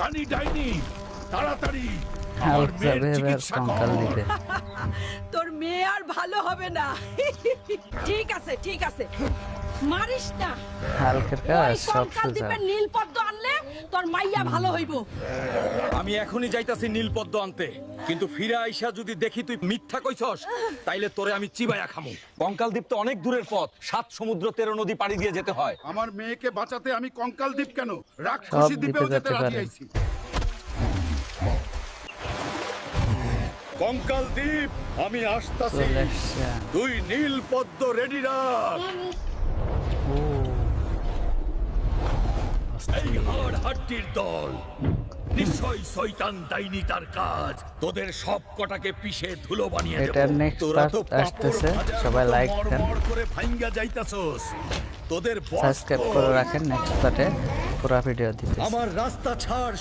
কানি ডাইনি, তাড়াতাড়ি হাল আমার মেয়ের যাবে এবার চিকিৎসা কঙ্কাল কর। দিতে। তোর মেয়ে আর ভালো হবে না। ঠিক আছে ঠিক আছে, মারিস না। হালকের ওই কাজ সব কঙ্কাল সোজা। দ্বীপের নীল পদ্ম আনলে তোর মাইয়া ভালো হইব। আমি এখনই যাইতাছি নীলপদ্ম আনতে, কিন্তু ফিরে আইসা যদি দেখি তুই মিথ্যা কইছস তাইলে তোরে আমি চিবাইয়া খামু। কঙ্কাল দ্বীপ তো অনেক দূরের পথ, 7 সমুদ্র 13 নদী পাড়ি দিয়ে যেতে হয়। আমার মেয়েকে বাঁচাতে আমি কঙ্কাল দ্বীপ কেন, রাক্ষসী সব দ্বীপেও দ্বীপে যেতে যেতে রাজি পারে। আইছি। কঙ্কাল দ্বীপ, আমি আসতাছি। চলে আসছে। তুই নীল পদ্ম রেডি রাখ। ও এই হাড় হাড্ডির দল, নিশ্চয় শয়তান ডাইনি তার কাজ। তোদের সব কটাকে পিষে ধুলো বানিয়ে দেব। এটার next তোরা তো part আসতেছে। সবাই পাপড় like ভাজার দেন। মতো মড়মড় করে ভাঙ্গা যাইতাছস। তোদের বস সাবস্ক্রাইব করে রাখেন, নেক্সট পার্টে পুরো ভিডিও দিতেছি। আমার রাস্তা ছাড়।